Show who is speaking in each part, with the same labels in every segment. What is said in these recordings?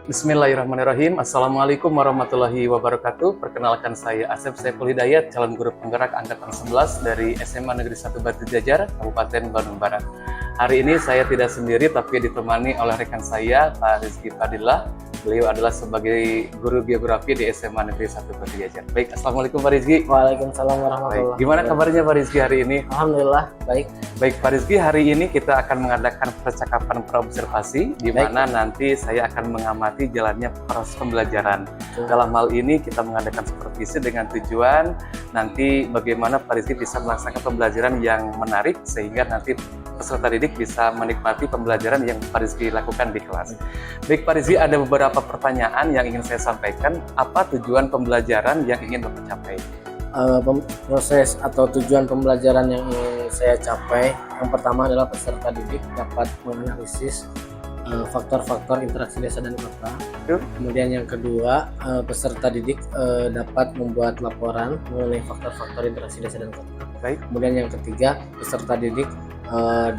Speaker 1: Bismillahirrahmanirrahim. Assalamualaikum warahmatullahi wabarakatuh. Perkenalkan saya Asep Saiful Hidayat, calon guru penggerak angkatan 11 dari SMA Negeri 1 Batu Jajar, Kabupaten Bandung Barat. Hari ini saya tidak sendiri, tapi ditemani oleh rekan saya, Pak Rizky Fadillah. Beliau adalah sebagai guru geografi di SMA Negeri 1 Batu Jajar. Baik, Assalamualaikum Pak Rizky.
Speaker 2: Waalaikumsalam warahmatullahi wabarakatuh.
Speaker 1: Gimana kabarnya Pak Rizky hari ini?
Speaker 2: Alhamdulillah, baik.
Speaker 1: Baik Pak Rizky, hari ini kita akan mengadakan percakapan praobservasi di mana nanti saya akan mengamati jalannya proses pembelajaran. Dalam hal ini kita mengadakan supervisi dengan tujuan nanti bagaimana Pak Rizky bisa melaksanakan pembelajaran yang menarik sehingga nanti peserta didik bisa menikmati pembelajaran yang Pak Rizky lakukan di kelas. Baik Pak Rizky, ada beberapa pertanyaan yang ingin saya sampaikan. Apa tujuan pembelajaran yang ingin Bapak capai?
Speaker 2: Proses atau tujuan pembelajaran yang ingin saya capai, yang pertama adalah peserta didik dapat menganalisis faktor-faktor interaksi desa dan kota. Kemudian yang kedua, peserta didik dapat membuat laporan mengenai faktor-faktor interaksi desa dan kota.
Speaker 1: Baik.
Speaker 2: Kemudian yang ketiga, peserta didik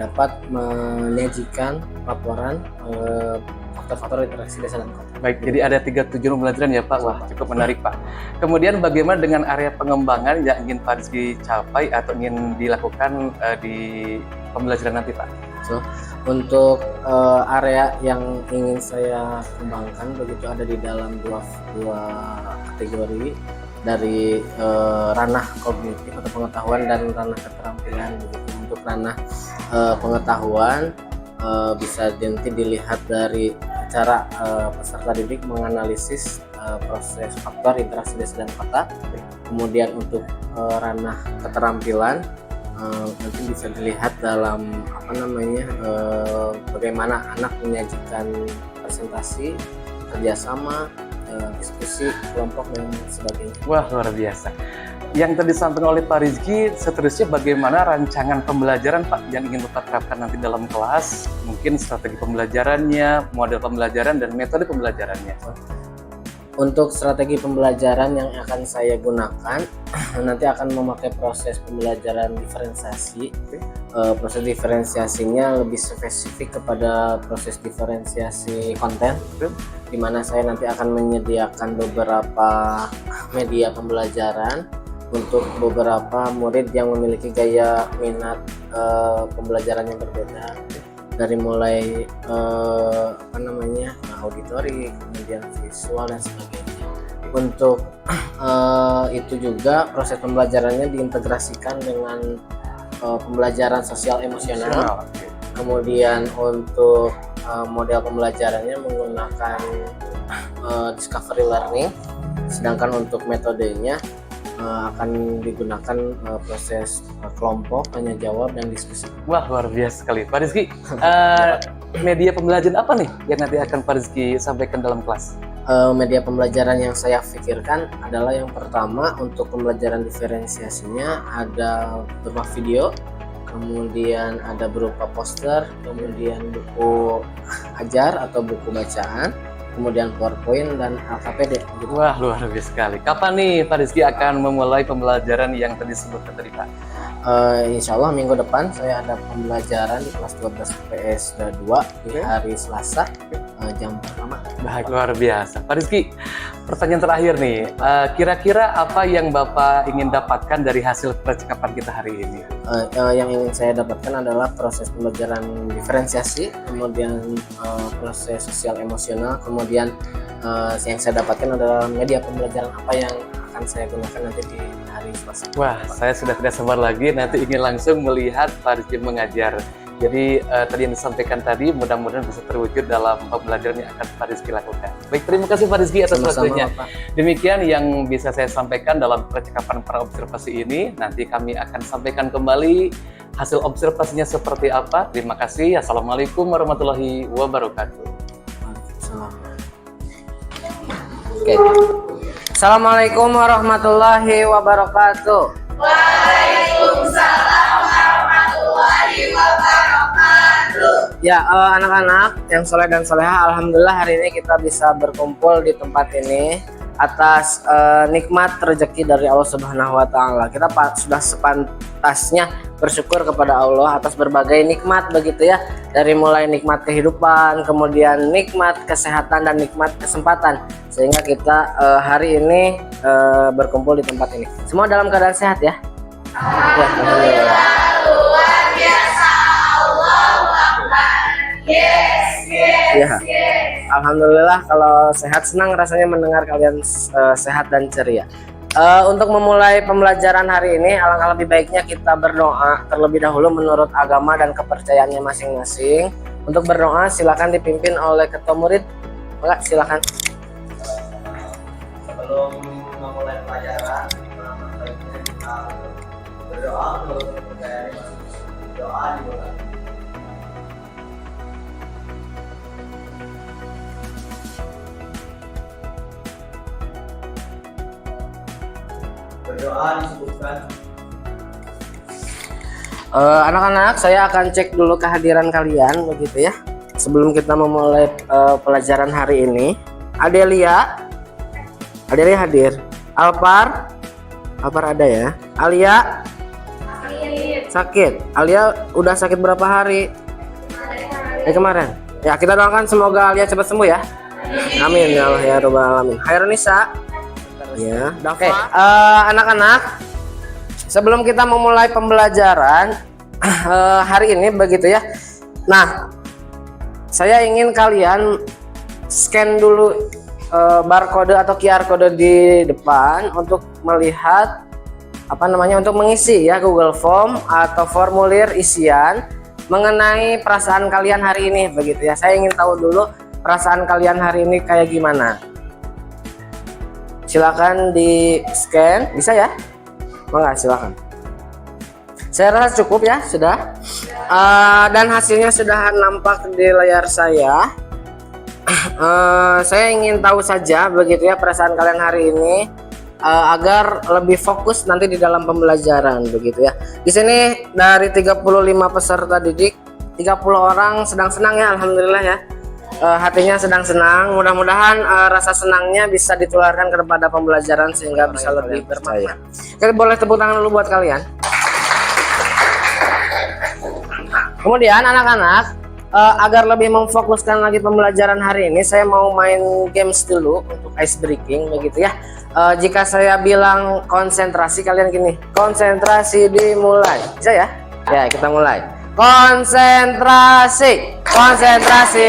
Speaker 2: dapat menyajikan laporan faktor-faktor interaksi desa dan kota.
Speaker 1: Baik, jadi ada 3 tujuan pembelajaran ya Pak. Wah, cukup menarik Pak. Kemudian bagaimana dengan area pengembangan yang ingin Pak Rizky capai atau ingin dilakukan di pembelajaran nanti Pak?
Speaker 2: So, untuk area yang ingin saya kembangkan begitu ada di dalam dua kategori dari ranah kognitif atau pengetahuan dan ranah keterampilan. Begitu untuk ranah pengetahuan bisa nanti dilihat dari cara peserta didik menganalisis proses faktor interaksi desa dan kota. Kemudian untuk ranah keterampilan nanti bisa dilihat dalam bagaimana anak menyajikan presentasi, kerjasama, diskusi kelompok dan sebagainya.
Speaker 1: Wah, luar biasa. Yang tadi disampaikan oleh Pak Rizky, seterusnya bagaimana rancangan pembelajaran Pak yang ingin Bapak terapkan nanti dalam kelas, mungkin strategi pembelajarannya, model pembelajaran, dan metode pembelajarannya.
Speaker 2: Untuk strategi pembelajaran yang akan saya gunakan, nanti akan memakai proses pembelajaran diferensiasi. Proses diferensiasinya lebih spesifik kepada proses diferensiasi konten, di mana saya nanti akan menyediakan beberapa media pembelajaran untuk beberapa murid yang memiliki gaya minat pembelajaran yang berbeda, dari mulai auditori, kemudian visual dan sebagainya. Untuk itu juga proses pembelajarannya diintegrasikan dengan pembelajaran sosial emosional. Kemudian untuk model pembelajarannya menggunakan discovery learning, sedangkan untuk metodenya akan digunakan proses kelompok, tanya jawab, dan diskusi.
Speaker 1: Wah, luar biasa sekali Pak Rizky. Media pembelajaran apa nih yang nanti akan Pak Rizky sampaikan dalam kelas?
Speaker 2: Media pembelajaran yang saya pikirkan adalah yang pertama untuk pembelajaran diferensiasinya ada berupa video, kemudian ada berupa poster, kemudian buku ajar atau buku bacaan, kemudian PowerPoint dan LKPD. Gitu.
Speaker 1: Wah, luar biasa sekali. Kapan nih Pak Rizky akan memulai pembelajaran yang tadi disebutkan tadi Pak?
Speaker 2: Insya Allah minggu depan saya ada pembelajaran di kelas 12 PS 2 di hari Selasa jam pertama.
Speaker 1: Baik, luar biasa. Pak Rizky, pertanyaan terakhir nih. Kira-kira apa yang Bapak ingin dapatkan dari hasil percakapan kita hari ini?
Speaker 2: Yang ingin saya dapatkan adalah proses pembelajaran diferensiasi, kemudian proses sosial emosional, kemudian yang saya dapatkan adalah media pembelajaran apa yang akan saya gunakan nanti di hari Selasa.
Speaker 1: Wah, saya sudah tidak sabar lagi nanti ingin langsung melihat Pak Rizky mengajar. Jadi tadi yang disampaikan tadi mudah-mudahan bisa terwujud dalam pembelajaran yang akan Pak Rizky lakukan. Baik, terima kasih Pak Rizky atas waktunya. Demikian yang bisa saya sampaikan dalam percakapan praobservasi ini. Nanti kami akan sampaikan kembali hasil observasinya seperti apa. Terima kasih. Assalamualaikum warahmatullahi wabarakatuh.
Speaker 2: Oke. Assalamualaikum warahmatullahi wabarakatuh.
Speaker 3: Waalaikumsalam warahmatullahi wabarakatuh.
Speaker 2: Ya, anak-anak yang soleh dan soleha, alhamdulillah hari ini kita bisa berkumpul di tempat ini atas nikmat rezeki dari Allah Subhanahu wa Ta'ala. Kita sudah sepantasnya bersyukur kepada Allah atas berbagai nikmat begitu ya, dari mulai nikmat kehidupan, kemudian nikmat kesehatan dan nikmat kesempatan, sehingga kita hari ini berkumpul di tempat ini. Semua dalam keadaan sehat ya. Ya, alhamdulillah.
Speaker 3: Luar biasa. Allahu Akbar. Yes,
Speaker 2: Ya, alhamdulillah kalau sehat, senang rasanya mendengar kalian sehat dan ceria. Untuk memulai pembelajaran hari ini, alangkah lebih baiknya kita berdoa terlebih dahulu menurut agama dan kepercayaannya masing-masing. Untuk berdoa silakan dipimpin oleh ketua murid. Maka silakan.
Speaker 4: Sebelum memulai pelajaran, alangkah baiknya kita berdoa menurut kepercayaan masing-masing. Doa dimulai. Berdoa disebutkan.
Speaker 2: Anak-anak, saya akan cek dulu kehadiran kalian begitu ya. Sebelum kita memulai pelajaran hari ini. Adelia hadir. Alpar ada ya. Alia sakit. Alia udah sakit berapa hari? Kemarin. Ya, kita doakan semoga Alia cepat sembuh ya. Amin ya Allah ya Rabbal alamin. Khairunisa. Ya, oke. Anak-anak, sebelum kita memulai pembelajaran hari ini begitu ya. Nah, saya ingin kalian scan dulu barcode atau QR code di depan untuk melihat untuk mengisi ya Google Form atau formulir isian mengenai perasaan kalian hari ini begitu ya. Saya ingin tahu dulu perasaan kalian hari ini kayak gimana. Silakan di scan, bisa ya? Mangga, silakan. Saya rasa cukup ya, sudah. Dan hasilnya sudah nampak di layar saya. Saya ingin tahu saja begitu ya perasaan kalian hari ini agar lebih fokus nanti di dalam pembelajaran begitu ya. Di sini dari 35 peserta didik, 30 orang sedang senang ya, alhamdulillah ya. Hatinya sedang senang, mudah-mudahan rasa senangnya bisa ditularkan kepada pembelajaran sehingga bisa lebih bermakna. Kita boleh tepuk tangan dulu buat kalian. Kemudian anak-anak, agar lebih memfokuskan lagi pembelajaran hari ini, saya mau main games dulu untuk ice breaking begitu ya. Jika saya bilang konsentrasi, kalian gini, konsentrasi dimulai, bisa ya? Ya, kita mulai. Konsentrasi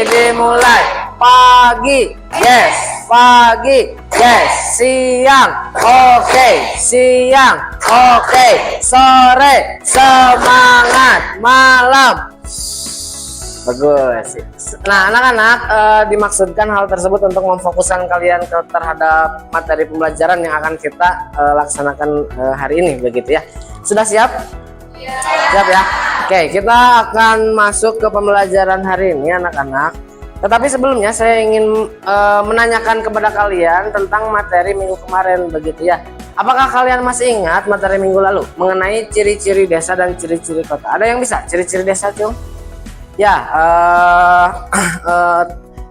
Speaker 2: dimulai. Pagi, yes. Pagi, yes. Siang, oke. Siang, oke. Sore, semangat. Malam, bagus. Nah, anak-anak, dimaksudkan hal tersebut untuk memfokuskan kalian terhadap materi pembelajaran yang akan kita laksanakan hari ini begitu ya. Sudah siap? Siap ya. Oke, kita akan masuk ke pembelajaran hari ini anak-anak. Tetapi sebelumnya saya ingin menanyakan kepada kalian tentang materi minggu kemarin begitu ya. Apakah kalian masih ingat materi minggu lalu mengenai ciri-ciri desa dan ciri-ciri kota? Ada yang bisa ciri-ciri desa, Cung? Ya,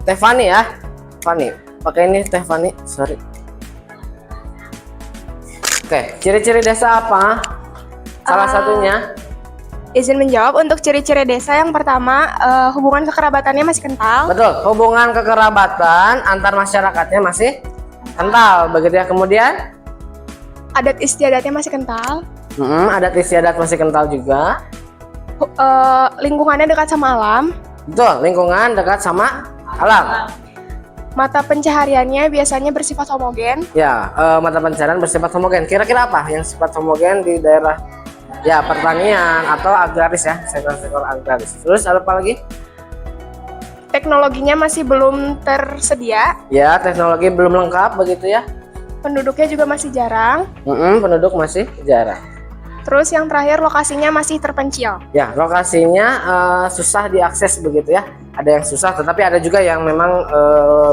Speaker 2: Teh Fani ya. Fani, pakai ini Teh Fani, sorry. Oke, ciri-ciri desa apa? Salah satunya.
Speaker 5: Izin menjawab, untuk ciri-ciri desa yang pertama, hubungan kekerabatannya masih kental.
Speaker 2: Betul, hubungan kekerabatan antar masyarakatnya masih kental begitu ya. Kemudian
Speaker 5: Adat istiadatnya masih kental.
Speaker 2: adat istiadat masih kental juga.
Speaker 5: Lingkungannya dekat sama alam.
Speaker 2: Betul, lingkungan dekat sama alam.
Speaker 5: Mata pencahariannya biasanya bersifat homogen.
Speaker 2: Ya, mata pencaharian bersifat homogen. Kira-kira apa yang sifat homogen di daerah ya pertanian atau agraris ya, sektor-sektor agraris. Terus ada apa lagi?
Speaker 5: Teknologinya masih belum tersedia.
Speaker 2: Ya, teknologi belum lengkap begitu ya.
Speaker 5: Penduduknya juga masih jarang.
Speaker 2: Penduduk masih jarang.
Speaker 5: Terus yang terakhir, lokasinya masih terpencil.
Speaker 2: Ya, lokasinya susah diakses begitu ya. Ada yang susah, tetapi ada juga yang memang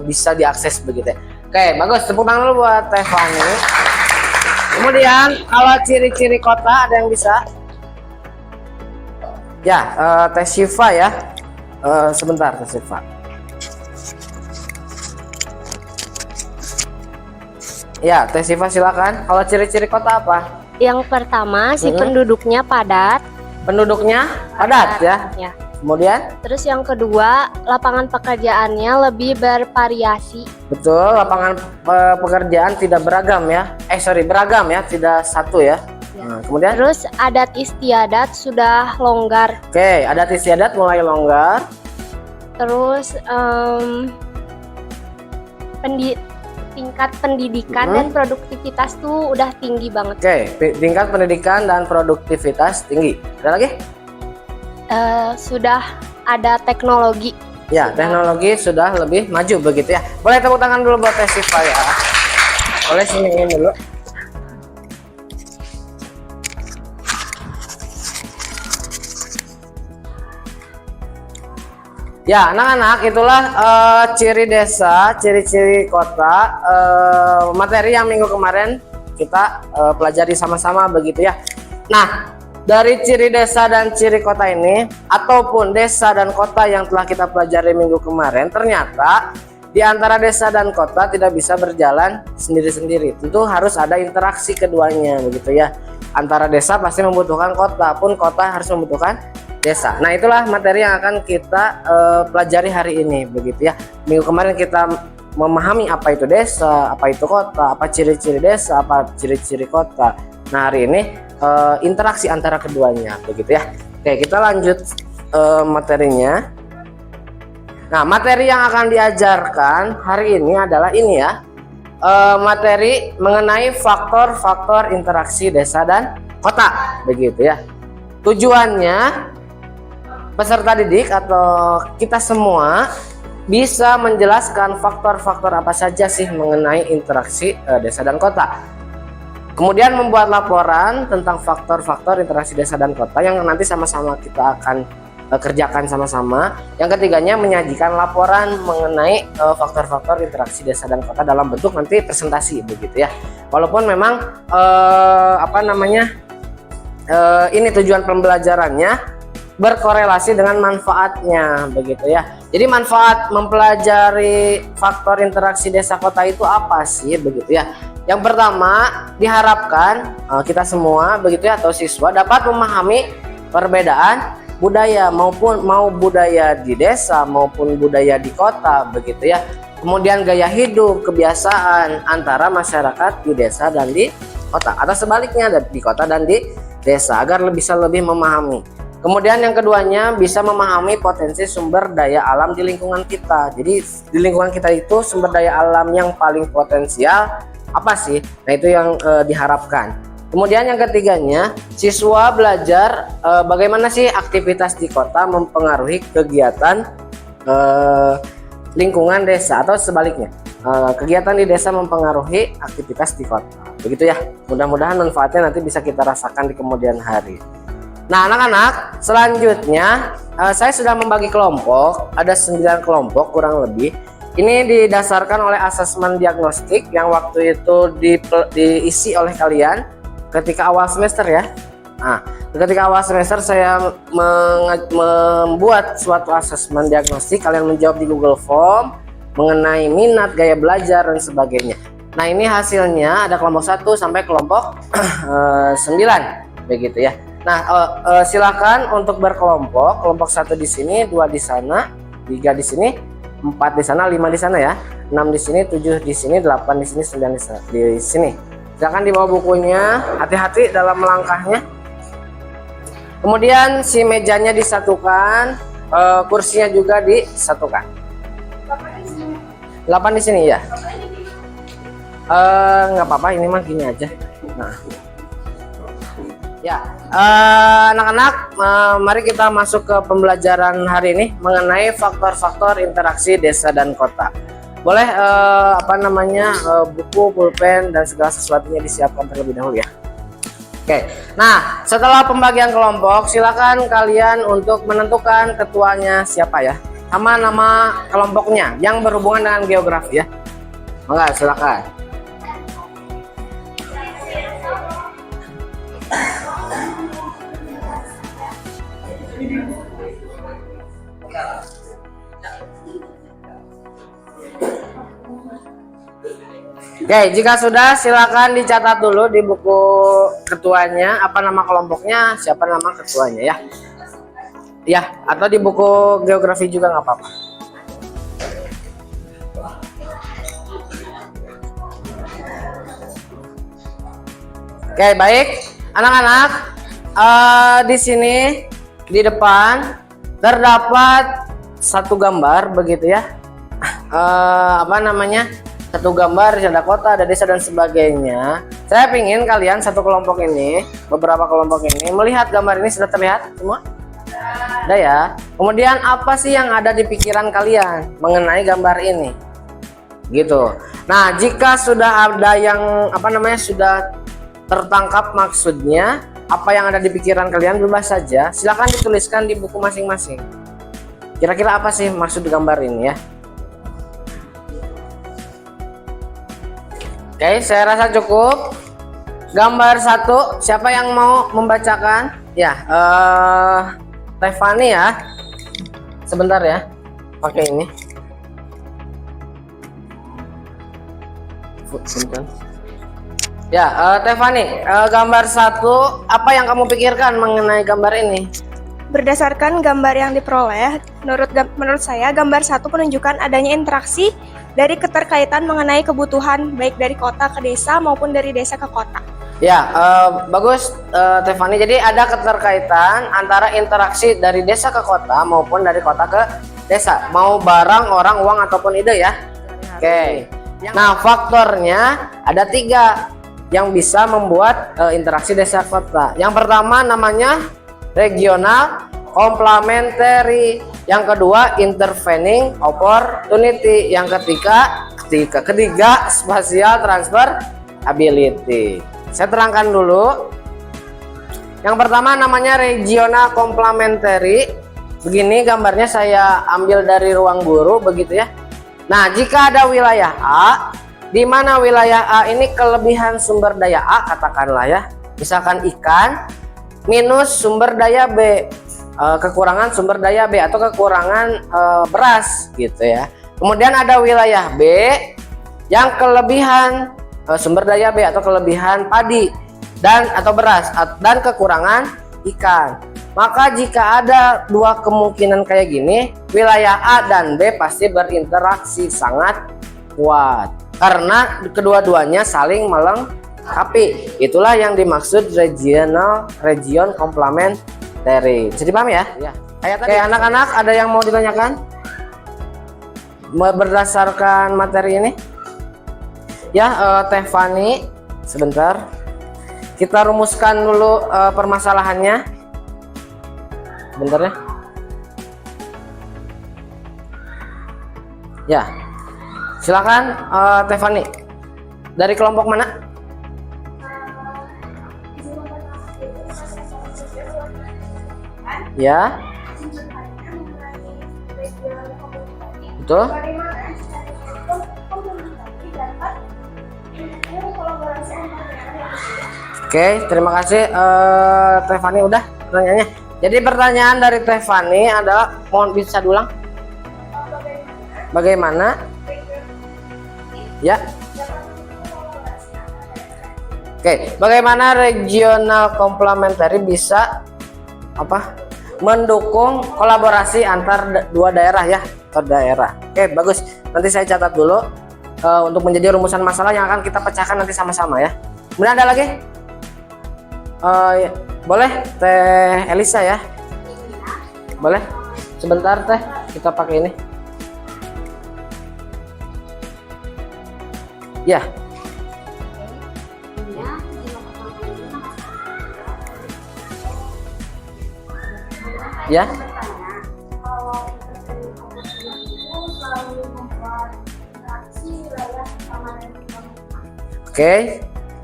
Speaker 2: bisa diakses begitu ya. Oke, bagus. Tepuk tangan dulu buat Teh Fani. Kemudian kalau ciri-ciri kota ada yang bisa? Ya, Teh Syifa ya. Sebentar Teh Syifa. Ya, Teh Syifa silakan. Kalau ciri-ciri kota apa?
Speaker 6: Yang pertama, si penduduknya padat.
Speaker 2: Penduduknya padat ya.
Speaker 6: Ya.
Speaker 2: Kemudian
Speaker 6: Terus yang kedua, lapangan pekerjaannya lebih bervariasi.
Speaker 2: betul, lapangan pekerjaan tidak beragam ya. Beragam ya, tidak satu ya. Nah, kemudian
Speaker 6: Terus adat istiadat sudah longgar.
Speaker 2: oke, adat istiadat mulai longgar.
Speaker 6: Terus tingkat pendidikan dan produktivitas tuh udah tinggi banget.
Speaker 2: Oke, tingkat pendidikan dan produktivitas tinggi. Ada lagi?
Speaker 6: Sudah ada teknologi.
Speaker 2: Ya, teknologi sudah lebih maju begitu ya. Boleh tepuk tangan dulu buat Teh Siva ya. Boleh siniin dulu. Ya, anak-anak, itulah ciri desa, ciri-ciri kota, materi yang minggu kemarin kita pelajari sama-sama begitu ya. Nah, dari ciri desa dan ciri kota ini, ataupun desa dan kota yang telah kita pelajari minggu kemarin, ternyata di antara desa dan kota tidak bisa berjalan sendiri-sendiri. Tentu harus ada interaksi keduanya begitu ya. Antara desa pasti membutuhkan kota, pun kota harus membutuhkan desa. Nah, itulah materi yang akan kita pelajari hari ini begitu ya. Minggu kemarin kita memahami apa itu desa, apa itu kota, apa ciri-ciri desa, apa ciri-ciri kota. Nah, hari ini interaksi antara keduanya begitu ya. Oke, kita lanjut materinya. Nah, materi yang akan diajarkan hari ini adalah ini ya. Materi mengenai faktor-faktor interaksi desa dan kota begitu ya. Tujuannya peserta didik atau kita semua bisa menjelaskan faktor-faktor apa saja sih mengenai interaksi desa dan kota. Kemudian membuat laporan tentang faktor-faktor interaksi desa dan kota yang nanti sama-sama kita akan kerjakan sama-sama. Yang ketiganya menyajikan laporan mengenai faktor-faktor interaksi desa dan kota dalam bentuk nanti presentasi begitu ya. Walaupun memang ini tujuan pembelajarannya berkorelasi dengan manfaatnya begitu ya. Jadi manfaat mempelajari faktor interaksi desa kota itu apa sih begitu ya. Yang pertama, diharapkan kita semua begitu ya atau siswa dapat memahami perbedaan budaya mau budaya di desa maupun budaya di kota begitu ya. Kemudian gaya hidup, kebiasaan antara masyarakat di desa dan di kota atau sebaliknya di kota dan di desa agar bisa lebih memahami. Kemudian yang keduanya bisa memahami potensi sumber daya alam di lingkungan kita. Jadi di lingkungan kita itu sumber daya alam yang paling potensial apa sih? Nah, itu yang diharapkan. Kemudian yang ketiganya, siswa belajar bagaimana sih aktivitas di kota mempengaruhi kegiatan lingkungan desa atau sebaliknya. Kegiatan di desa mempengaruhi aktivitas di kota. Begitu ya. Mudah-mudahan manfaatnya nanti bisa kita rasakan di kemudian hari. Nah, anak-anak, selanjutnya saya sudah membagi kelompok, ada 9 kelompok kurang lebih. Ini didasarkan oleh asesmen diagnostik yang waktu itu diisi oleh kalian ketika awal semester ya. Nah, ketika awal semester saya membuat suatu asesmen diagnostik, kalian menjawab di Google Form mengenai minat, gaya belajar dan sebagainya. Nah, ini hasilnya ada kelompok 1 sampai kelompok 9 begitu ya. Nah, silakan untuk berkelompok. Kelompok 1 di sini, 2 di sana, 3 di sini, 4 di sana, 5 di sana ya. 6 di sini, 7 di sini, 8 di sini, 9 di sini. Silakan dibawa bukunya, hati-hati dalam melangkahnya. Kemudian si mejanya disatukan, kursinya juga disatukan. 8 di sini ya. Nggak apa-apa, ini mah gini aja. Nah. Ya, anak-anak, mari kita masuk ke pembelajaran hari ini mengenai faktor-faktor interaksi desa dan kota. Boleh buku, pulpen dan segala sesuatunya disiapkan terlebih dahulu ya. Oke. Nah, setelah pembagian kelompok, silakan kalian untuk menentukan ketuanya siapa ya. Sama nama kelompoknya yang berhubungan dengan geografi ya. Mangga, silakan. Oke, jika sudah silakan dicatat dulu di buku ketuanya, apa nama kelompoknya, siapa nama ketuanya ya. Ya, atau di buku geografi juga nggak apa-apa. Oke, baik. Anak-anak, di sini di depan terdapat satu gambar begitu ya. Apa namanya? Satu gambar, ada kota, ada desa dan sebagainya. Saya ingin kalian satu kelompok ini, beberapa kelompok ini melihat gambar ini. Sudah terlihat semua? Ada ya. Kemudian apa sih yang ada di pikiran kalian mengenai gambar ini? Gitu. Nah, jika sudah ada yang apa namanya sudah tertangkap maksudnya, apa yang ada di pikiran kalian bebas saja. Silakan dituliskan di buku masing-masing. Kira-kira apa sih maksud gambar ini ya? Oke, saya rasa cukup. Gambar 1, siapa yang mau membacakan? Ya, Tefani ya. Sebentar ya. Pakai ini. Sebentar. Ya, Tefani, gambar 1, apa yang kamu pikirkan mengenai gambar ini?
Speaker 5: Berdasarkan gambar yang diperoleh, menurut saya gambar 1 menunjukkan adanya interaksi dari keterkaitan mengenai kebutuhan baik dari kota ke desa maupun dari desa ke kota.
Speaker 2: Ya, bagus Tefani. Jadi ada keterkaitan antara interaksi dari desa ke kota maupun dari kota ke desa. Mau barang, orang, uang ataupun ide ya. Oke. Nah, faktornya ada 3 yang bisa membuat interaksi desa kota. Yang pertama namanya regional complementary, yang kedua intervening opportunity, yang ketiga spatial transfer ability. Saya terangkan dulu. Yang pertama namanya regional complementary. Begini gambarnya saya ambil dari ruang guru begitu ya. Nah, jika ada wilayah A, di mana wilayah A ini kelebihan sumber daya A katakanlah ya, misalkan ikan, minus sumber daya B, kekurangan sumber daya B atau kekurangan beras gitu ya. Kemudian ada wilayah B yang kelebihan sumber daya B atau kelebihan padi dan atau beras dan kekurangan ikan. Maka jika ada 2 kemungkinan kayak gini, wilayah A dan B pasti berinteraksi sangat kuat karena kedua-duanya saling melengkapi. Itulah yang dimaksud region complementary. Bisa dipahami ya? Ya. Oke, anak-anak ada yang mau ditanyakan berdasarkan materi ini? Ya, Tefani, sebentar. Kita rumuskan dulu permasalahannya. Sebentar ya. Ya. Silakan Tefani. Dari kelompok mana? Ya. Betul. Oke, terima kasih Tefani udah pertanyaannya. Jadi pertanyaan dari Tefani adalah, mohon bisa diulang. Bagaimana? Ya. Oke, bagaimana regional complementary bisa mendukung kolaborasi antar 2 daerah ya, atau daerah. Oke, bagus. Nanti saya catat dulu untuk menjadi rumusan masalah yang akan kita pecahkan nanti sama-sama ya. Kemudian ada lagi? Boleh Teh Elisa ya? Boleh? Sebentar Teh, kita pakai ini. Ya. Ya.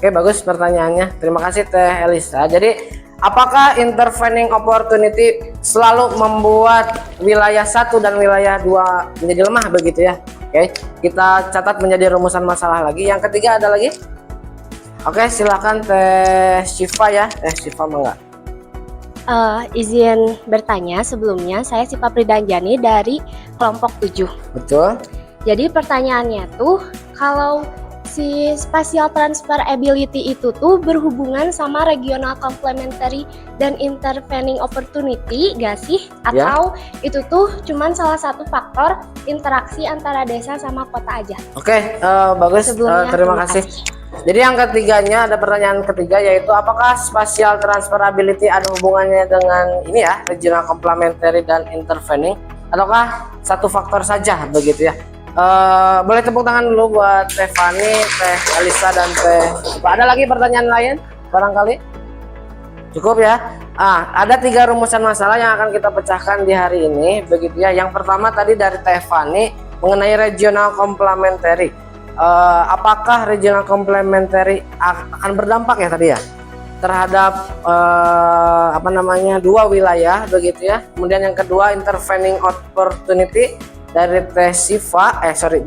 Speaker 2: Oke, bagus pertanyaannya. Terima kasih Teh Elisa. Jadi, apakah intervening opportunity selalu membuat wilayah 1 dan wilayah 2 menjadi lemah begitu ya? Oke, kita catat menjadi rumusan masalah lagi. Yang ketiga ada lagi? Oke, silakan Teh Syifa ya. Teh Syifa mangga.
Speaker 6: Izin bertanya sebelumnya, saya Syifa Pridanjani dari kelompok 7.
Speaker 2: Betul.
Speaker 6: Jadi pertanyaannya tuh, kalau Si spatial transfer ability itu tuh berhubungan sama regional complementary dan intervening opportunity, gak sih?
Speaker 2: Ya.
Speaker 6: Atau itu tuh cuman salah satu faktor interaksi antara desa sama kota aja?
Speaker 2: Oke, bagus.
Speaker 6: Sebelumnya,
Speaker 2: Terima kasih. Jadi yang ketiganya ada pertanyaan ketiga yaitu apakah spatial transferability ada hubungannya dengan ini ya, regional complementary dan intervening, ataukah satu faktor saja begitu ya? Boleh tepuk tangan dulu buat Teh Fani, Teh Elisa, dan Teh. Ada lagi pertanyaan lain barangkali? Cukup ya. Ada 3 rumusan masalah yang akan kita pecahkan di hari ini begitu ya. Yang pertama tadi dari Teh Fani mengenai regional complementary. Apakah regional complementary akan berdampak ya tadi ya terhadap dua wilayah begitu ya. Kemudian yang kedua intervening opportunity dari Teh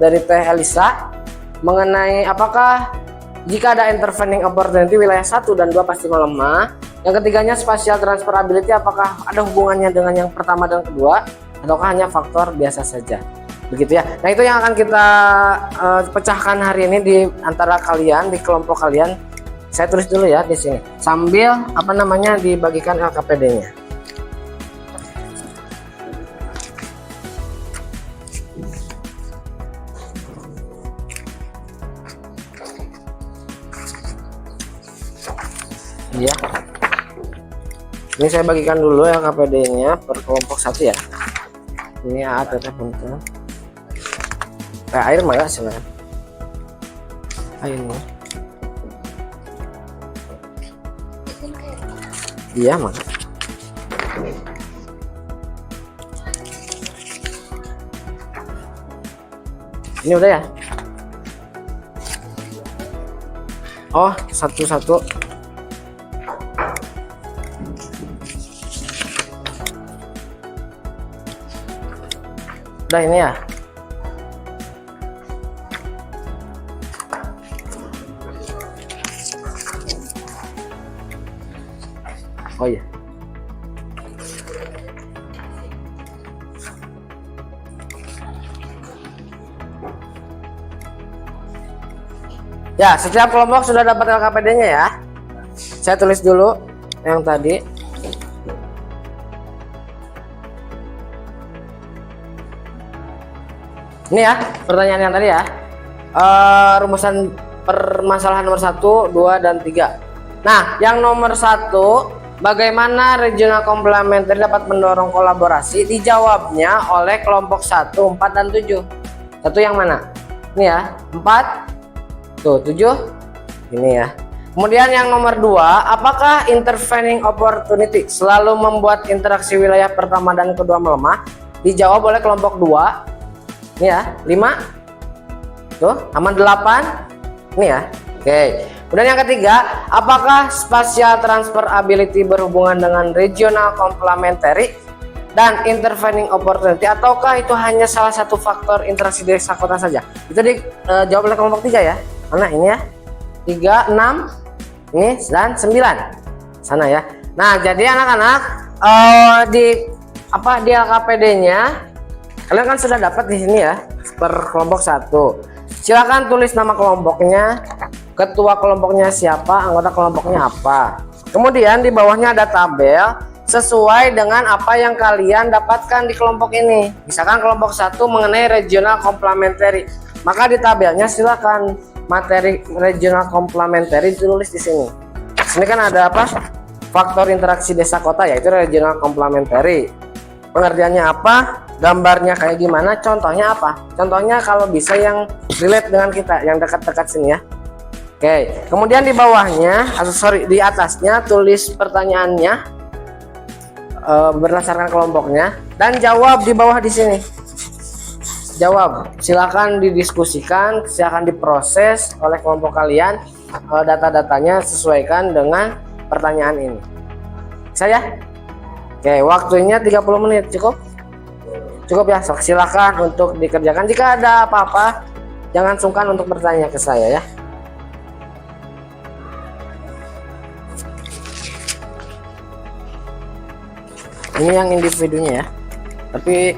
Speaker 2: dari Teh Elisa mengenai apakah jika ada intervening opportunity wilayah 1 dan 2 pasti melemah. Yang ketiganya spatial transferability, apakah ada hubungannya dengan yang pertama dan kedua ataukah hanya faktor biasa saja begitu ya. Nah itu yang akan kita pecahkan hari ini di antara kalian, di kelompok kalian. Saya tulis dulu ya di sini sambil dibagikan LKPD-nya. Ya, ini saya bagikan dulu ya KPD-nya per kelompok 1 ya. Ini ada penting. Air mah ya silakan. Airnya. Iya mah. Ini udah ya. Oh, satu-satu. Udah ini ya. Oh iya. Ya, setiap kelompok sudah dapat LKPD-nya ya. Saya tulis dulu yang tadi. Ini ya, pertanyaan yang tadi ya. Rumusan permasalahan nomor 1, 2, dan 3. Nah, yang nomor 1, bagaimana regional complementary dapat mendorong kolaborasi? Dijawabnya oleh kelompok 1, 4, dan 7. 1 yang mana? Ini ya, 4. Tuh, 7. Ini ya. Kemudian yang nomor 2, apakah intervening opportunity selalu membuat interaksi wilayah pertama dan kedua melemah? Dijawab oleh kelompok 2. Ini ya, 5. Tuh, sama 8. Ini ya. Oke. Kemudian yang ketiga, apakah spatial transferability berhubungan dengan regional complementary dan intervening opportunity, ataukah itu hanya salah satu faktor interaksi desa kota saja? Itu dijawab oleh kelompok 3 ya. Mana ini ya? 3, 6, ini dan 9. Sana ya. Nah, jadi anak-anak di LKPD-nya kalian kan sudah dapat di sini ya per kelompok 1. Silakan tulis nama kelompoknya, ketua kelompoknya siapa, anggota kelompoknya apa. Kemudian di bawahnya ada tabel sesuai dengan apa yang kalian dapatkan di kelompok ini. Misalkan kelompok 1 mengenai regional complementary, maka di tabelnya silakan materi regional complementary ditulis di sini. Sini kan ada apa? Faktor interaksi desa kota, yaitu regional complementary. Pengertiannya apa? Gambarnya kayak gimana? Contohnya apa? Contohnya kalau bisa yang relate dengan kita, yang dekat-dekat sini ya. Oke, kemudian di bawahnya, di atasnya tulis pertanyaannya berdasarkan kelompoknya dan jawab di bawah di sini. Jawab, silakan didiskusikan, silakan diproses oleh kelompok kalian. Data-datanya sesuaikan dengan pertanyaan ini. Saya? Oke, waktunya 30 menit cukup? Cukup ya, silakan untuk dikerjakan. Jika ada apa-apa, jangan sungkan untuk bertanya ke saya ya. Ini yang individunya ya. Tapi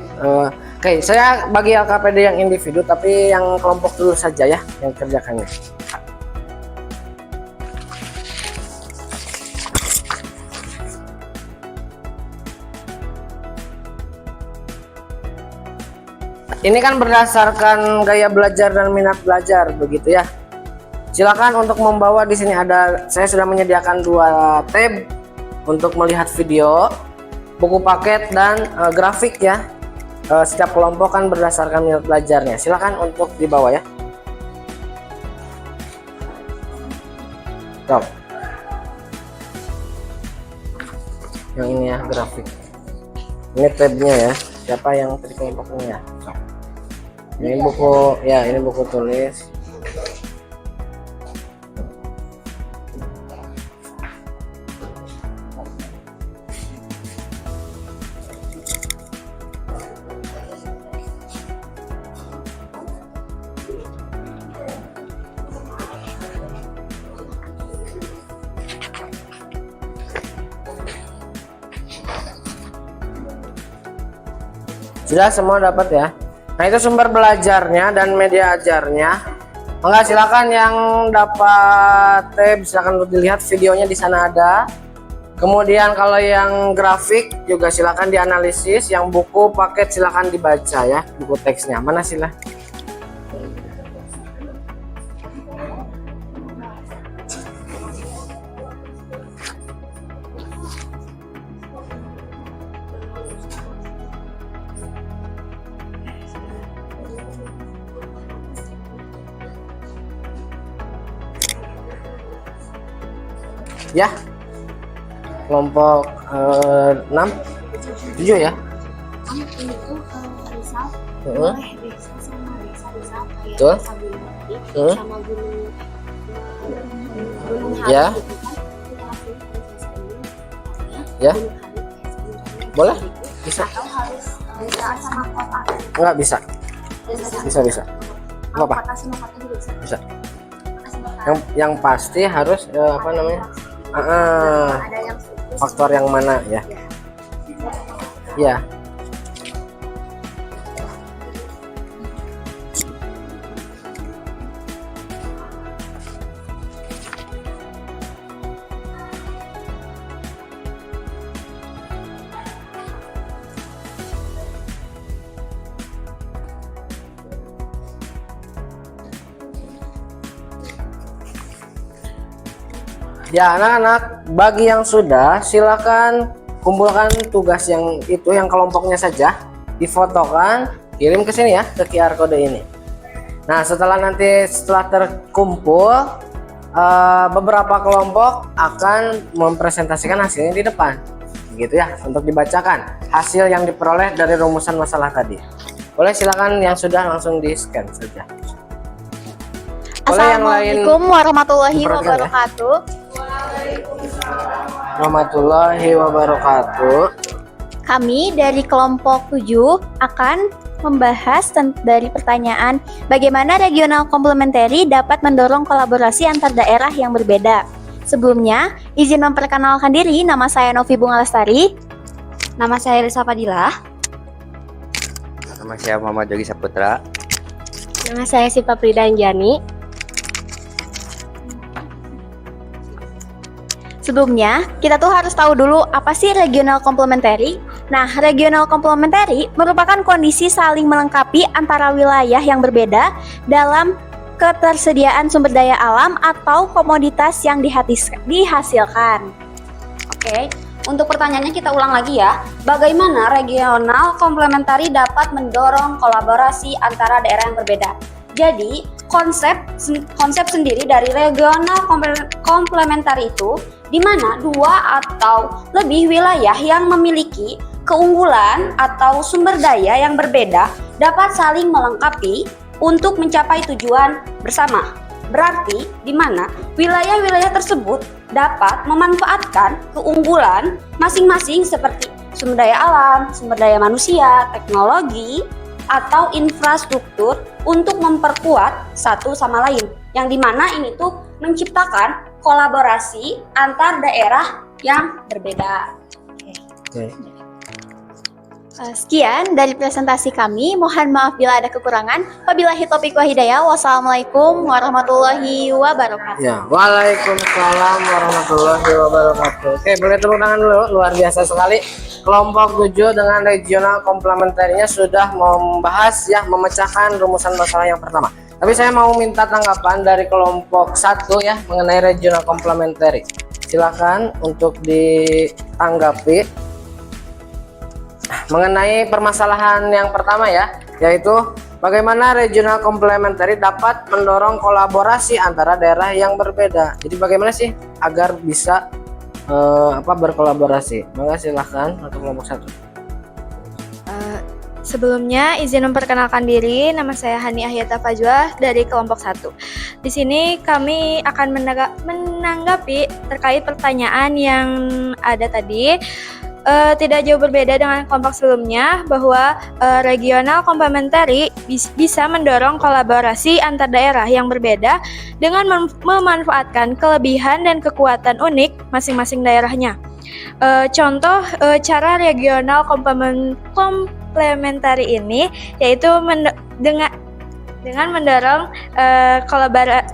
Speaker 2: Oke, saya bagi LKPD yang individu, tapi yang kelompok dulu saja ya yang kerjakannya. Ini kan berdasarkan gaya belajar dan minat belajar begitu ya. Silakan untuk membawa, di sini ada, saya sudah menyediakan 2 tab untuk melihat video, buku paket dan grafik ya. Setiap kelompok kan berdasarkan minat belajarnya. Silakan untuk dibawa ya. Stop. Yang ini ya grafik. Ini tabnya ya. Siapa yang tadi kelompoknya ya? Stop. Ini buku ya, ini buku tulis. Sudah semua dapat ya. Nah itu sumber belajarnya dan media ajarnya. Enggak, silakan yang dapat tab silakan untuk dilihat videonya, di sana ada. Kemudian kalau yang grafik juga silakan dianalisis. Yang buku paket silakan dibaca ya, buku teksnya. Mana sila? Ya, kelompok 6, 7 ya. Betul. Ya. Ya. Boleh? Bisa. Enggak bisa. Bisa. Enggak apa? Bisa. Yang pasti harus apa namanya? Faktor yang mana ya? Ya. Ya anak-anak, bagi yang sudah silakan kumpulkan tugas yang itu, yang kelompoknya saja, difotokan, kirim ke sini ya, ke QR code ini. Nah setelah terkumpul, beberapa kelompok akan mempresentasikan hasilnya di depan, gitu ya, untuk dibacakan hasil yang diperoleh dari rumusan masalah tadi. Boleh, silakan yang sudah langsung di scan saja. Boleh yang lain.
Speaker 6: Assalamualaikum warahmatullahi wabarakatuh.
Speaker 2: Warahmatullahi wabarakatuh.
Speaker 7: Kami dari kelompok 7 akan membahas dari pertanyaan bagaimana regional komplementari dapat mendorong kolaborasi antar daerah yang berbeda. Sebelumnya, izin memperkenalkan diri, nama saya Novi Bunga Lestari.
Speaker 8: Nama saya Risa Fadilah.
Speaker 9: Nama saya Muhammad Yogi Saputra.
Speaker 6: Nama saya Siva Prida Anjani.
Speaker 7: Sebelumnya, kita tuh harus tahu dulu apa sih regional komplementari. Nah, regional komplementari merupakan kondisi saling melengkapi antara wilayah yang berbeda dalam ketersediaan sumber daya alam atau komoditas yang dihasilkan.
Speaker 8: Oke, untuk pertanyaannya kita ulang lagi ya. Bagaimana regional komplementari dapat mendorong kolaborasi antara daerah yang berbeda? Jadi, konsep sendiri dari regional komplementari itu di mana 2 atau lebih wilayah yang memiliki keunggulan atau sumber daya yang berbeda dapat saling melengkapi untuk mencapai tujuan bersama. Berarti di mana wilayah-wilayah tersebut dapat memanfaatkan keunggulan masing-masing seperti sumber daya alam, sumber daya manusia, teknologi, atau infrastruktur untuk memperkuat satu sama lain. Yang dimana ini tuh menciptakan kolaborasi antar daerah yang berbeda.
Speaker 2: Oke.
Speaker 7: Sekian dari presentasi kami. Mohon maaf bila ada kekurangan. Wabillahi taufiq wa hidayah. Wassalamualaikum warahmatullahi wabarakatuh.
Speaker 2: Ya, waalaikumsalam warahmatullahi wabarakatuh. Oke, boleh tepuk tangan dulu. Luar biasa sekali. Kelompok 7 dengan regional komplementernya sudah membahas ya, memecahkan rumusan masalah yang pertama. Tapi saya mau minta tanggapan dari kelompok 1 ya mengenai regional komplementari. Silakan untuk ditanggapi mengenai permasalahan yang pertama ya, yaitu bagaimana regional komplementari dapat mendorong kolaborasi antara daerah yang berbeda. Jadi bagaimana sih agar bisa berkolaborasi? Maka silahkan untuk kelompok 1.
Speaker 5: Sebelumnya izin memperkenalkan diri, nama saya Hani Ahyata Fajwa dari kelompok 1. Di sini kami akan menanggapi terkait pertanyaan yang ada tadi. Tidak jauh berbeda dengan kelompok sebelumnya, bahwa regional komplementari bisa mendorong kolaborasi antar daerah yang berbeda dengan memanfaatkan kelebihan dan kekuatan unik masing-masing daerahnya. Contoh cara regional komplementari ini yaitu dengan mendorong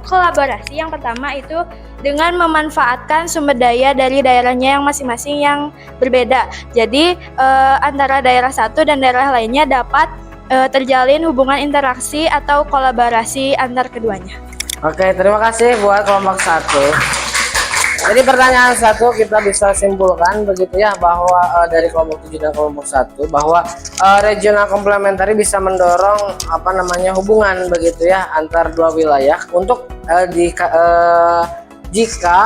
Speaker 5: kolaborasi. Yang pertama itu dengan memanfaatkan sumber daya dari daerahnya yang masing-masing yang berbeda. Jadi antara daerah satu dan daerah lainnya dapat terjalin hubungan interaksi atau kolaborasi antar keduanya.
Speaker 2: Oke, terima kasih buat kelompok 1. Jadi pertanyaan 1 kita bisa simpulkan begitu ya, bahwa dari kelompok 7 dan kelompok 1 bahwa regional komplementari bisa mendorong hubungan begitu ya antar dua wilayah untuk jika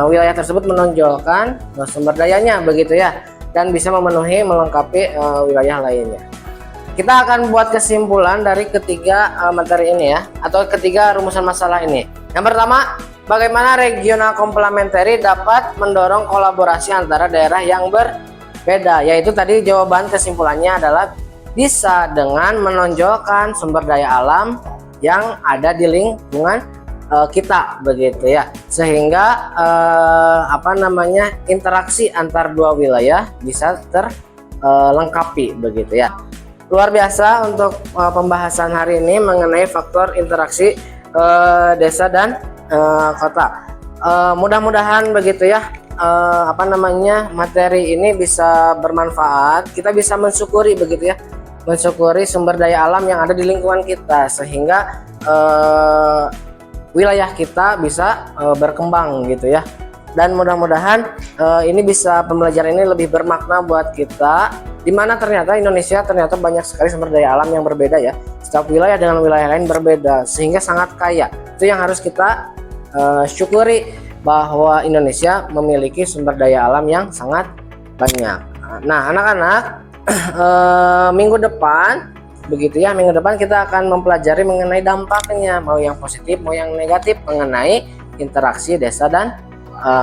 Speaker 2: wilayah tersebut menonjolkan sumber dayanya begitu ya, dan bisa melengkapi wilayah lainnya. Kita akan buat kesimpulan dari ketiga materi ini ya, atau ketiga rumusan masalah ini. Yang pertama, bagaimana regional komplementari dapat mendorong kolaborasi antara daerah yang berbeda, yaitu tadi jawaban kesimpulannya adalah bisa dengan menonjolkan sumber daya alam yang ada di lingkungan kita begitu ya, sehingga interaksi antar dua wilayah bisa terlengkapi begitu ya. Luar biasa untuk pembahasan hari ini mengenai faktor interaksi desa dan kota. Mudah-mudahan begitu ya, materi ini bisa bermanfaat. Kita bisa mensyukuri begitu ya, mensyukuri sumber daya alam yang ada di lingkungan kita, sehingga wilayah kita bisa berkembang gitu ya. Dan mudah-mudahan pembelajaran ini lebih bermakna buat kita, dimana ternyata Indonesia ternyata banyak sekali sumber daya alam yang berbeda ya. Setiap wilayah dengan wilayah lain berbeda, sehingga sangat kaya. Itu yang harus kita syukuri, bahwa Indonesia memiliki sumber daya alam yang sangat banyak. Nah, anak-anak, minggu depan begitu ya, minggu depan kita akan mempelajari mengenai dampaknya, mau yang positif mau yang negatif, mengenai interaksi desa dan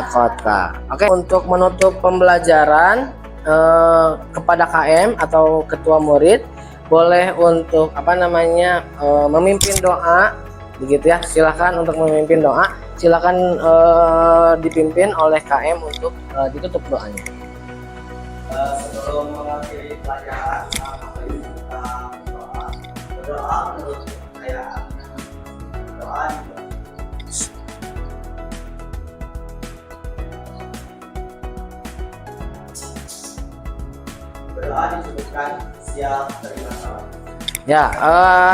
Speaker 2: kota. Oke, untuk menutup pembelajaran, kepada KM atau ketua murid boleh untuk memimpin doa begitu ya. Silakan untuk memimpin doa, silakan dipimpin oleh KM untuk ditutup doanya.
Speaker 4: Sebelum mengakhiri pelajaran, kita berdoa menurut kepercayaan. Doa berdoa disebutkan siap terima salam.
Speaker 2: Ya,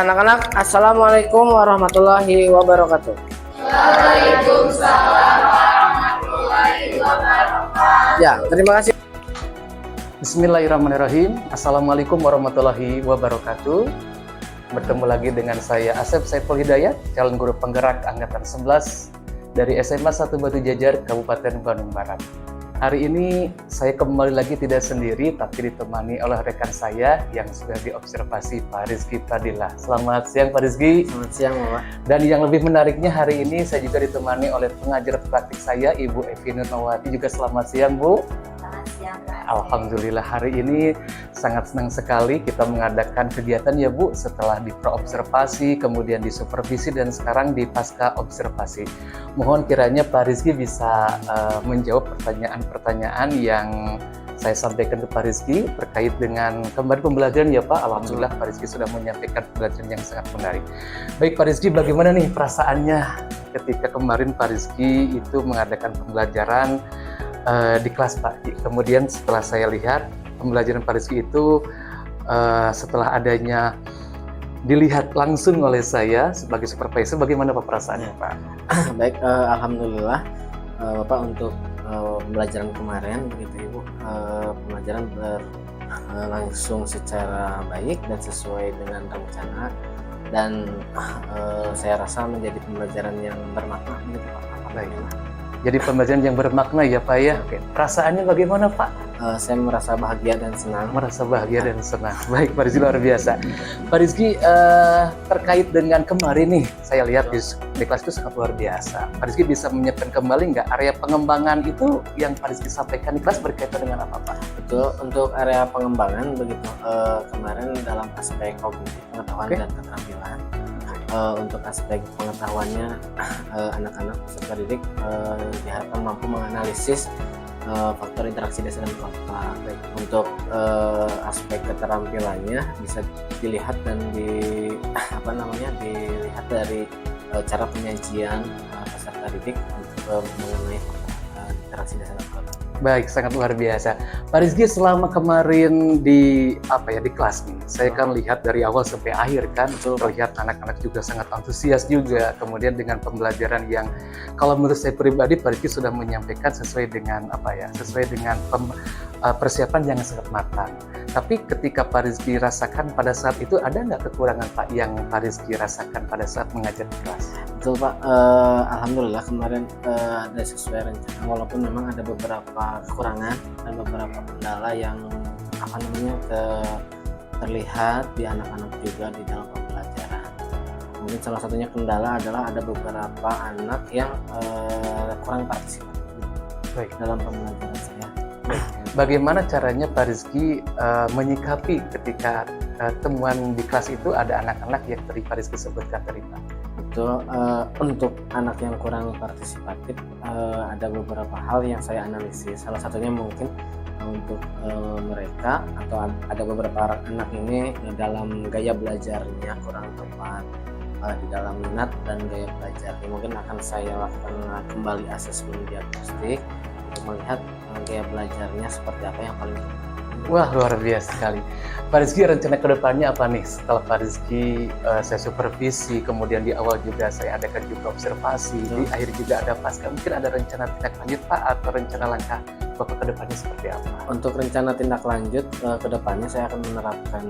Speaker 2: anak-anak, assalamualaikum warahmatullahi wabarakatuh.
Speaker 3: Waalaikumsalam warahmatullahi wabarakatuh.
Speaker 2: Ya, terima kasih.
Speaker 1: Bismillahirrahmanirrahim. Assalamualaikum warahmatullahi wabarakatuh. Bertemu lagi dengan saya Asep Saiful Hidayat, calon guru penggerak angkatan 11 dari SMA 1 Batu Jajar, Kabupaten Bandung Barat. Hari ini saya kembali lagi tidak sendiri, tapi ditemani oleh rekan saya yang sudah diobservasi, Pak Rizky Pradilla. Selamat siang Pak Rizky.
Speaker 2: Selamat siang Bapak.
Speaker 1: Dan yang lebih menariknya hari ini saya juga ditemani oleh pengajar praktik saya, Ibu Evi Nurmawati. Juga selamat siang Bu.
Speaker 8: Selamat siang, Pak.
Speaker 1: Alhamdulillah hari ini sangat senang sekali kita mengadakan kegiatan ya Bu, setelah di praobservasi, kemudian di supervisi, dan sekarang di pasca observasi. Mohon kiranya Pak Rizky bisa menjawab pertanyaan-pertanyaan yang saya sampaikan ke Pak Rizky terkait dengan kembali pembelajaran ya Pak. Alhamdulillah Pak Rizky sudah menyampaikan pembelajaran yang sangat menarik. Baik Pak Rizky, bagaimana nih perasaannya ketika kemarin Pak Rizky itu mengadakan pembelajaran di kelas Pak? Kemudian setelah saya lihat pembelajaran Pak Rizky itu setelah adanya dilihat langsung oleh saya sebagai supervisor, bagaimana Pak perasaannya Pak?
Speaker 2: Baik, alhamdulillah Bapak untuk pembelajaran kemarin begitu Ibu, pembelajaran berlangsung secara baik dan sesuai dengan rencana, dan saya rasa menjadi pembelajaran yang bermakna begitu Pak. Alhamdulillah.
Speaker 1: Jadi pembelajaran yang bermakna ya Pak ya. Oke. Perasaannya bagaimana Pak?
Speaker 2: Saya merasa bahagia dan senang.
Speaker 1: Merasa bahagia dan senang. Baik Pak Rizky, luar biasa. Pak Rizky, terkait dengan kemarin nih, saya lihat di kelas itu sangat luar biasa. Pak Rizky bisa menyiapkan kembali nggak area pengembangan itu yang Pak Rizky sampaikan di kelas berkaitan dengan apa Pak?
Speaker 2: Betul, untuk area pengembangan begitu kemarin dalam aspek kognitif, pengetahuan dan keterampilan. Untuk aspek pengetahuannya, anak-anak peserta didik diharapkan mampu menganalisis faktor interaksi desa dan kota. Untuk aspek keterampilannya bisa dilihat dan dilihat dari cara penyajian peserta didik untuk mengenai interaksi desa dan kota.
Speaker 1: Baik, sangat luar biasa. Pak Rizky, selama kemarin di kelas nih, saya kan lihat dari awal sampai akhir kan, terlihat anak-anak juga sangat antusias juga. Kemudian dengan pembelajaran yang, kalau menurut saya pribadi, Pak Rizky sudah menyampaikan sesuai dengan persiapan yang sangat matang. Tapi ketika Pak Rizky rasakan pada saat itu, ada nggak kekurangan Pak yang Pak Rizky rasakan pada saat mengajar di kelas?
Speaker 2: Betul Pak, alhamdulillah kemarin ada sesuai rencana, walaupun memang ada beberapa kekurangan dan beberapa kendala yang terlihat di anak-anak juga di dalam pembelajaran. Mungkin salah satunya kendala adalah ada beberapa anak yang kurang partisipatif dalam pembelajaran saya.
Speaker 1: Bagaimana caranya Pak Rizky menyikapi ketika temuan di kelas itu ada anak-anak yang tadi Pak Rizky sebutkan tadi Pak?
Speaker 2: Betul, untuk anak yang kurang partisipatif ada beberapa hal yang saya analisis. Salah satunya mungkin untuk mereka atau ada beberapa anak ini dalam gaya belajarnya kurang tepat di dalam minat dan gaya belajar. Mungkin akan saya lakukan kembali asesmen diagnostik untuk melihat gaya belajarnya seperti apa yang paling tepat.
Speaker 1: Wah, luar biasa sekali. Pak Rizky, rencana kedepannya apa nih? Setelah Pak Rizky saya supervisi, kemudian di awal juga saya adakan juga observasi, di akhir juga ada pasca. Mungkin ada rencana tindak lanjut Pak, atau rencana langkah Bapak kedepannya seperti apa?
Speaker 2: Untuk rencana tindak lanjut kedepannya saya akan menerapkan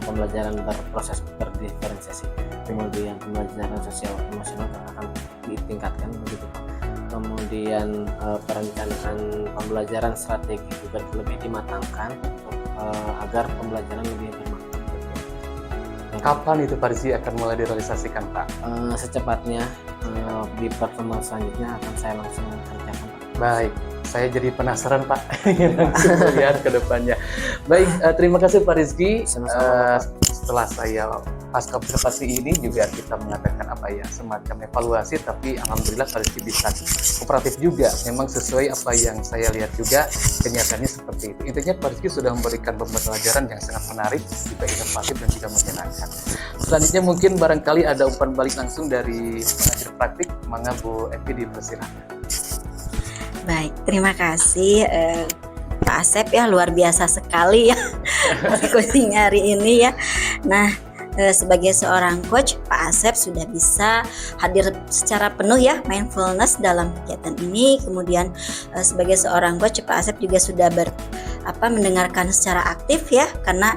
Speaker 2: pembelajaran berproses berdiferensiasi. Kemudian pembelajaran sosial emosional akan ditingkatkan begitu Pak. Kemudian perencanaan pembelajaran strategi juga lebih dimatangkan untuk agar pembelajaran lebih bermakna.
Speaker 1: Kapan itu Pak Rizky akan mulai direalisasikan Pak?
Speaker 2: Secepatnya, di pertemuan selanjutnya akan saya langsung kerjakan Pak.
Speaker 1: Baik, saya jadi penasaran Pak, ingin langsung melihat ke depannya. Baik, terima kasih Pak Rizky. Setelah saya pasca observasi ini juga kita mengadakan semacam evaluasi, tapi alhamdulillah Pak Rizky bisa kooperatif juga. Memang sesuai apa yang saya lihat juga, kenyataannya seperti itu. Intinya Pak Rizky sudah memberikan pembelajaran yang sangat menarik, juga inovatif dan juga menyenangkan. Selanjutnya mungkin barangkali ada umpan balik langsung dari pengajar praktik. Mangga Bu Evi, dipersilakan.
Speaker 10: Baik, terima kasih Pak Asep ya, luar biasa sekali ya coaching hari ini ya. Nah, sebagai seorang coach, Pak Asep sudah bisa hadir secara penuh ya, mindfulness dalam kegiatan ini. Kemudian sebagai seorang coach, Pak Asep juga sudah mendengarkan secara aktif ya, karena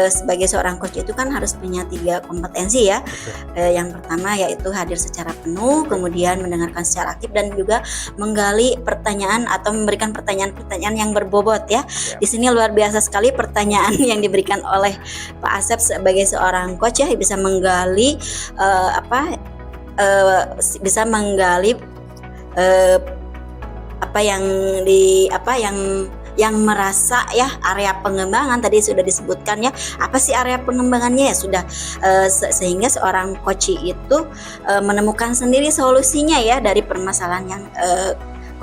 Speaker 10: sebagai seorang coach itu kan harus punya 3 kompetensi ya. Yang pertama yaitu hadir secara penuh, kemudian mendengarkan secara aktif, dan juga menggali pertanyaan atau memberikan pertanyaan-pertanyaan yang berbobot ya. Di sini luar biasa sekali pertanyaan yang diberikan oleh Pak Asep sebagai seorang coach ya, bisa menggali yang merasa ya area pengembangan tadi sudah disebutkan ya, apa sih area pengembangannya ya sudah sehingga seorang coach itu menemukan sendiri solusinya ya dari permasalahan yang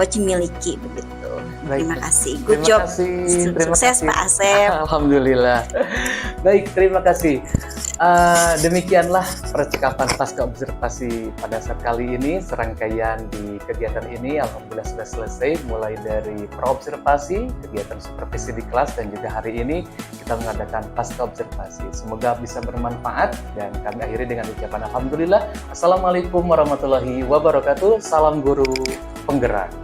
Speaker 10: coach miliki begitu.
Speaker 1: Baik.
Speaker 10: Terima kasih. Good
Speaker 1: Terima
Speaker 10: job.
Speaker 1: kasih. Terima
Speaker 10: Sukses
Speaker 1: kasih.
Speaker 10: Pak Asep.
Speaker 1: Alhamdulillah. Baik, terima kasih. Demikianlah percakapan pasca observasi pada saat kali ini. Serangkaian di kegiatan ini alhamdulillah sudah selesai, mulai dari praobservasi, kegiatan supervisi di kelas, dan juga hari ini kita mengadakan pasca observasi. Semoga bisa bermanfaat, dan kami akhiri dengan ucapan alhamdulillah. Assalamualaikum warahmatullahi wabarakatuh. Salam guru penggerak.